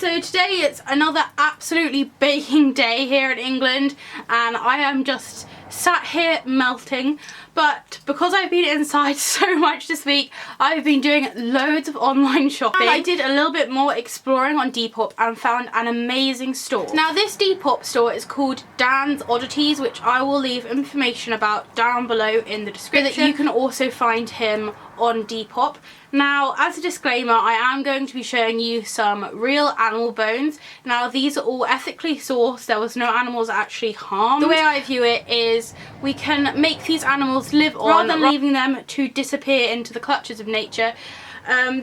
So today it's another absolutely baking day here in England and I am just sat here melting, but because I've been inside so much this week I've been doing loads of online shopping. And I did a little bit more exploring on Depop and found an amazing store. Now this Depop store is called Dan's Oddities, which I will leave information about down below in the description, so that you can also find him on Depop. Now, as a disclaimer, I am going to be showing you some real animal bones. Now, these are all ethically sourced. There was no animals actually harmed. The way I view it is we can make these animals live on rather than leaving them to disappear into the clutches of nature.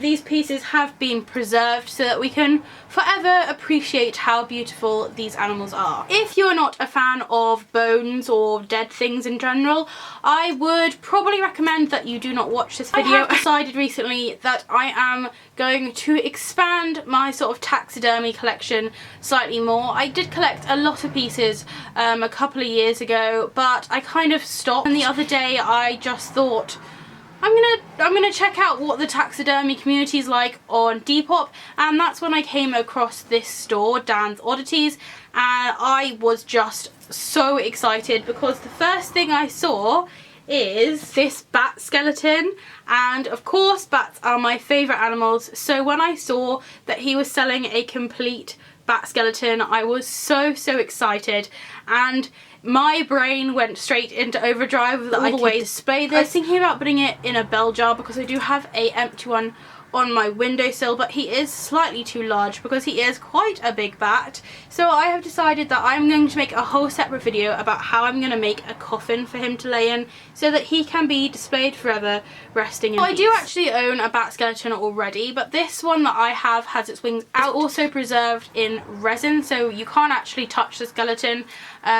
These pieces have been preserved so that we can forever appreciate how beautiful these animals are. If you're not a fan of bones or dead things in general, I would probably recommend that you do not watch this video. I have decided recently that I am going to expand my sort of taxidermy collection slightly more. I did collect a lot of pieces a couple of years ago, but I kind of stopped, and the other day I just thought I'm gonna check out what the taxidermy community is like on Depop, and that's when I came across this store, Dan's Oddities, and I was just so excited because the first thing I saw is this bat skeleton, and of course bats are my favourite animals, so when I saw that he was selling a complete bat skeleton I was so excited, and my brain went straight into overdrive that I could display this. I was thinking about putting it in a bell jar because I do have a empty one on my windowsill, but he is slightly too large because he is quite a big bat. So I have decided that I'm going to make a whole separate video about how I'm going to make a coffin for him to lay in so that he can be displayed forever, resting in peace. I do actually own a bat skeleton already, but this one that I have has its wings out, also preserved in resin, so you can't actually touch the skeleton.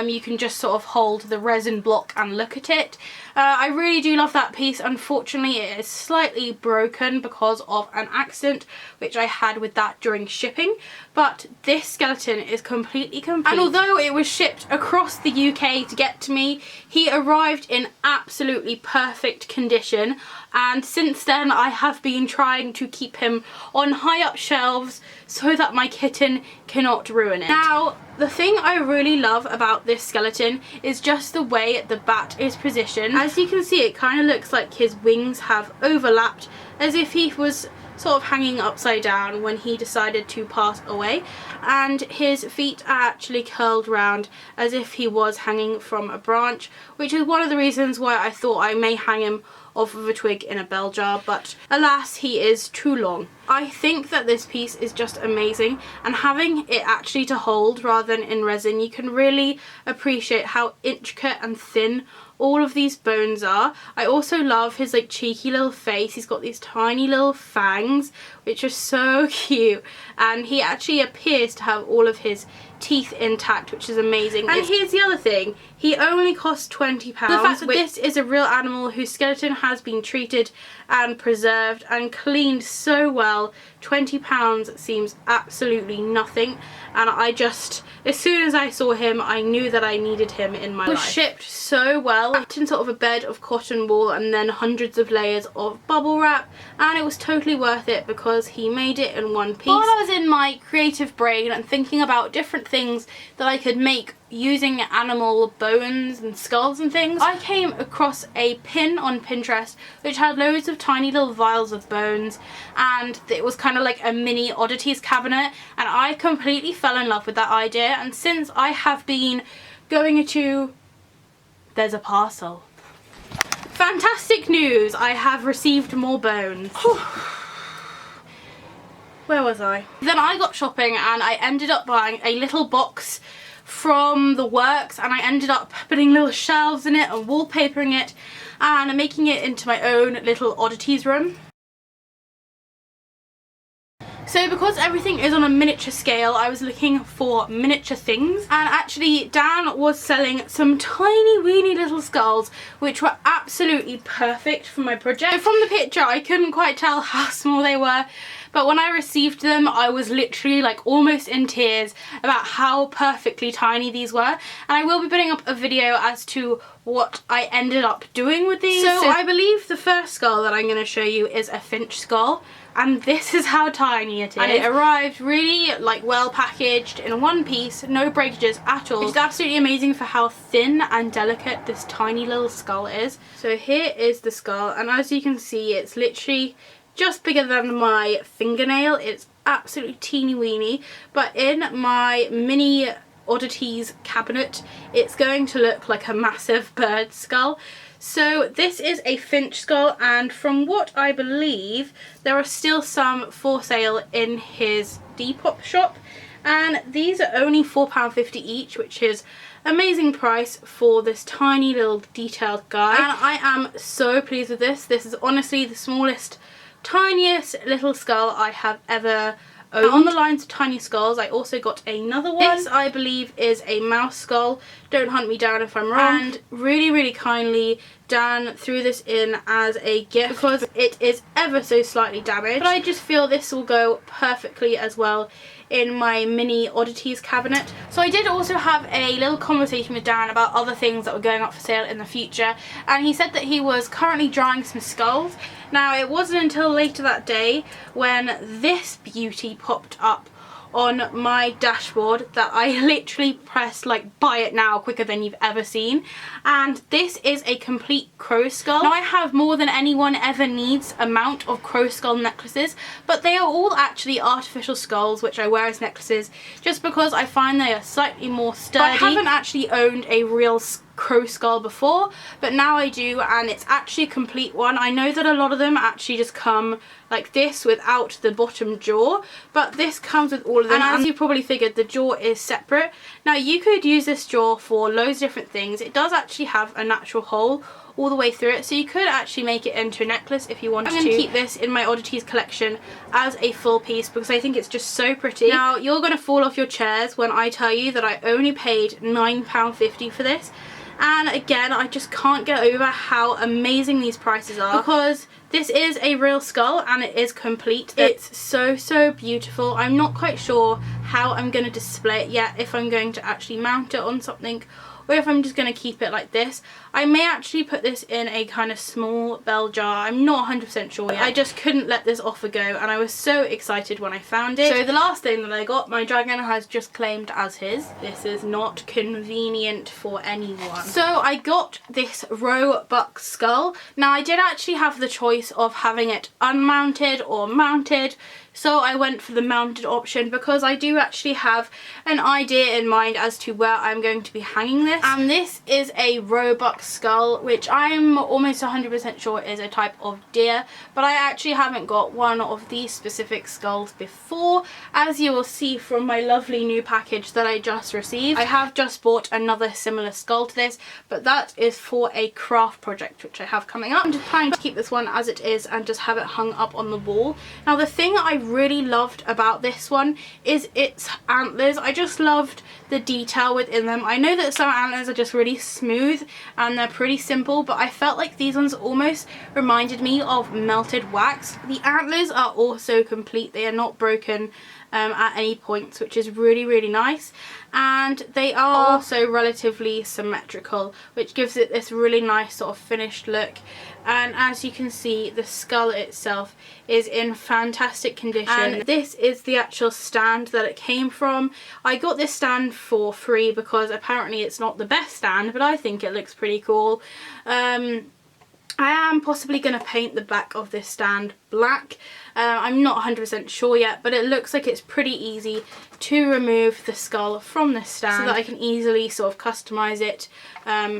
You can just sort of hold the resin block and look at it. I really do love that piece. Unfortunately it is slightly broken because of an accident which I had with that during shipping, but this skeleton is completely complete. And although it was shipped across the UK to get to me, he arrived in absolutely perfect condition, and since then I have been trying to keep him on high up shelves so that my kitten cannot ruin it. Now, the thing I really love about this skeleton is just the way the bat is positioned. As you can see, it kind of looks like his wings have overlapped, as if he was sort of hanging upside down when he decided to pass away, and his feet are actually curled round as if he was hanging from a branch, which is one of the reasons why I thought I may hang him off of a twig in a bell jar, but alas, he is too long. I think that this piece is just amazing, and having it actually to hold rather than in resin, you can really appreciate how intricate and thin all of these bones are. I also love his like cheeky little face. He's got these tiny little fangs which are so cute, and he actually appears to have all of his teeth intact, which is amazing. And here's the other thing, he only costs £20. The fact that this is a real animal whose skeleton has been treated and preserved and cleaned so well, £20 seems absolutely nothing, and I just, as soon as I saw him I knew that I needed him in my life. It was shipped so well, wrapped in sort of a bed of cotton wool and then hundreds of layers of bubble wrap, and it was totally worth it because he made it in one piece. While I was in my creative brain and thinking about different things that I could make using animal bones and skulls and things, I came across a pin on Pinterest which had loads of tiny little vials of bones, and it was kind of like a mini oddities cabinet, and I completely fell in love with that idea. And since I have been going to, there's a parcel. Fantastic news, I have received more bones. Where was I? Then I got shopping and I ended up buying a little box from the works, and I ended up putting little shelves in it and wallpapering it and making it into my own little oddities room. So because everything is on a miniature scale, I was looking for miniature things, and actually Dan was selling some tiny weeny little skulls which were absolutely perfect for my project. So from the picture I couldn't quite tell how small they were, but when I received them I was literally like almost in tears about how perfectly tiny these were, and I will be putting up a video as to what I ended up doing with these. So I believe the first skull that I'm going to show you is a finch skull, and this is how tiny it is. And it arrived really like well packaged in one piece, no breakages at all. It's absolutely amazing for how thin and delicate this tiny little skull is. So here is the skull, and as you can see it's literally just bigger than my fingernail. It's absolutely teeny weeny, but in my mini Oddities cabinet it's going to look like a massive bird skull. So this is a finch skull, and from what I believe there are still some for sale in his Depop shop, and these are only £4.50 each, which is amazing price for this tiny little detailed guy, and I am so pleased with this. This is honestly the smallest, tiniest little skull I have ever owned. On the lines of tiny skulls I also got another one. This I believe is a mouse skull, don't hunt me down if I'm wrong, and really kindly Dan threw this in as a gift because it is ever so slightly damaged, but I just feel this will go perfectly as well in my mini Oddities cabinet. So I did also have a little conversation with Dan about other things that were going up for sale in the future, and he said that he was currently drying some skulls. Now it wasn't until later that day when this beauty popped up on my dashboard that I literally pressed like buy it now quicker than you've ever seen, and this is a complete crow skull. Now I have more than anyone ever needs amount of crow skull necklaces, but they are all actually artificial skulls which I wear as necklaces just because I find they are slightly more sturdy. I haven't actually owned a real crow skull before, but now I do, and it's actually a complete one. I know that a lot of them actually just come like this without the bottom jaw, but this comes with all of them, and as you probably figured, the jaw is separate. Now you could use this jaw for loads of different things. It does actually have a natural hole all the way through it, so you could actually make it into a necklace if you wanted to. I'm going to keep this in my Oddities collection as a full piece because I think it's just so pretty. Now you're going to fall off your chairs when I tell you that I only paid £9.50 for this. And again, I just can't get over how amazing these prices are because this is a real skull and it is complete. It's so beautiful. I'm not quite sure how I'm going to display it yet, if I'm going to actually mount it on something or if I'm just going to keep it like this. I may actually put this in a kind of small bell jar. I'm not 100% sure yet. I just couldn't let this offer go and I was so excited when I found it. So the last thing that I got, my dragon has just claimed as his. This is not convenient for anyone. So I got this Roebuck skull. Now I did actually have the choice of having it unmounted or mounted, so I went for the mounted option because I do actually have an idea in mind as to where I'm going to be hanging this. And this is a Roebuck skull, which I'm almost 100% sure is a type of deer, but I actually haven't got one of these specific skulls before, as you will see from my lovely new package that I just received. I have just bought another similar skull to this, but that is for a craft project which I have coming up. I'm just planning to keep this one as it is and just have it hung up on the wall. Now the thing I really loved about this one is its antlers. I just loved the detail within them. I know that some antlers are just really smooth and they're pretty simple, but I felt like these ones almost reminded me of melted wax. The antlers are also complete. They are not broken at any points, which is really nice, and they are also relatively symmetrical, which gives it this really nice sort of finished look. And as you can see, the skull itself is in fantastic condition, and this is the actual stand that it came from. I got this stand for free because apparently it's not the best stand, but I think it looks pretty cool. I am possibly going to paint the back of this stand black. I'm not 100% sure yet, but it looks like it's pretty easy to remove the skull from this stand so that I can easily sort of customise it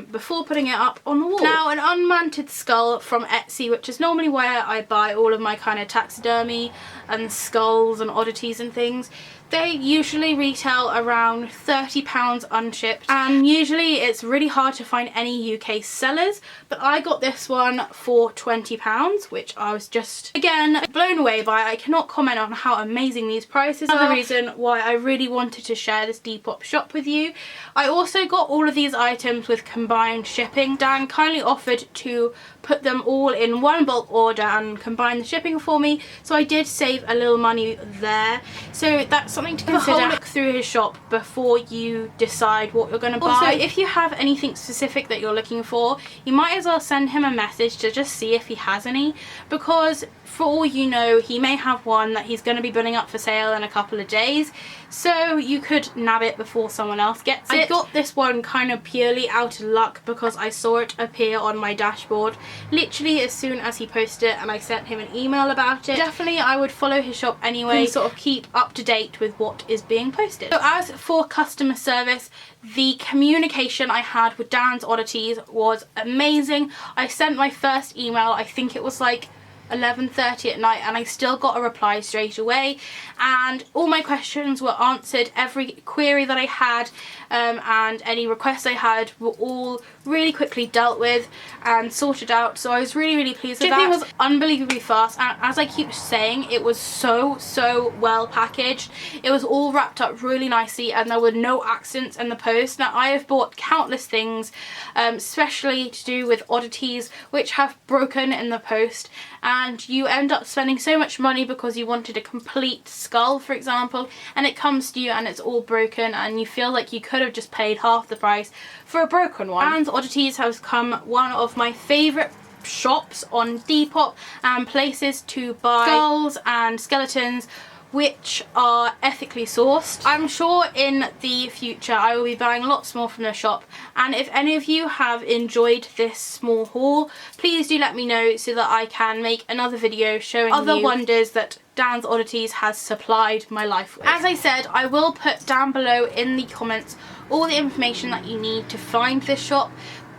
before putting it up on the wall. Now, an unmounted skull from Etsy, which is normally where I buy all of my kind of taxidermy and skulls and oddities and things. They usually retail around £30 unshipped, and usually it's really hard to find any UK sellers, but I got this one for £20, which I was just, again, blown away by. I cannot comment on how amazing these prices are. Another reason why I really wanted to share this Depop shop with you. I also got all of these items with combined shipping. Dan kindly offered to put them all in one bulk order and combine the shipping for me, so I did save a little money there. So that's something to consider. Have a whole look through his shop before you decide what you're going to buy. Also, if you have anything specific that you're looking for, you might as well send him a message to just see if he has any, because for all you know, he may have one that he's going to be putting up for sale in a couple of days, so you could nab it before someone else gets it. I got this one kind of purely out of luck because I saw it appear on my dashboard literally as soon as he posted it, and I sent him an email about it. Definitely I would follow his shop anyway, sort of keep up to date with what is being posted. So as for customer service, the communication I had with Dan's Oddities was amazing. I sent my first email, I think it was like 11:30 at night, and I still got a reply straight away, and all my questions were answered. Every query that I had and any requests I had were all really quickly dealt with and sorted out, so I was really pleased with that. Shipping was unbelievably fast, and as I keep saying, it was so well packaged. It was all wrapped up really nicely, and there were no accidents in the post. Now, I have bought countless things, especially to do with oddities, which have broken in the post, and you end up spending so much money because you wanted a complete skull, for example, and it comes to you and it's all broken, and you feel like you could have just paid half the price for a broken one. Dan's Oddities has become one of my favourite shops on Depop and places to buy skulls and skeletons which are ethically sourced. I'm sure in the future I will be buying lots more from the shop, and if any of you have enjoyed this small haul, please do let me know so that I can make another video showing other wonders that Dan's Oddities has supplied my life with. As I said, I will put down below in the comments all the information that you need to find this shop.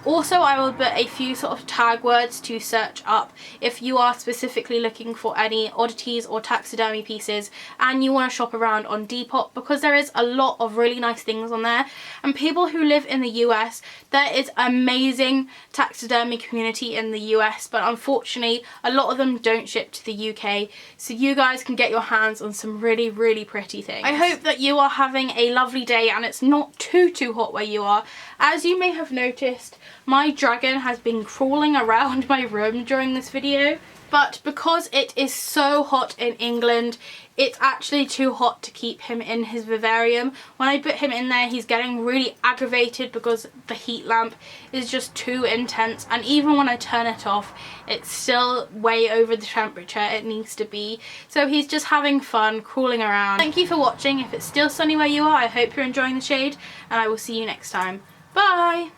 Also, I will put a few sort of tag words to search up if you are specifically looking for any oddities or taxidermy pieces and you want to shop around on Depop, because there is a lot of really nice things on there. And people who live in the US, there is amazing taxidermy community in the US, but unfortunately a lot of them don't ship to the UK, so you guys can get your hands on some really pretty things. I hope that you are having a lovely day and it's not too hot where you are. As you may have noticed, my dragon has been crawling around my room during this video, but because it is so hot in England, it's actually too hot to keep him in his vivarium. When I put him in there, he's getting really aggravated because the heat lamp is just too intense, and even when I turn it off, it's still way over the temperature it needs to be. So he's just having fun crawling around. Thank you for watching. If it's still sunny where you are, I hope you're enjoying the shade, and I will see you next time. Bye!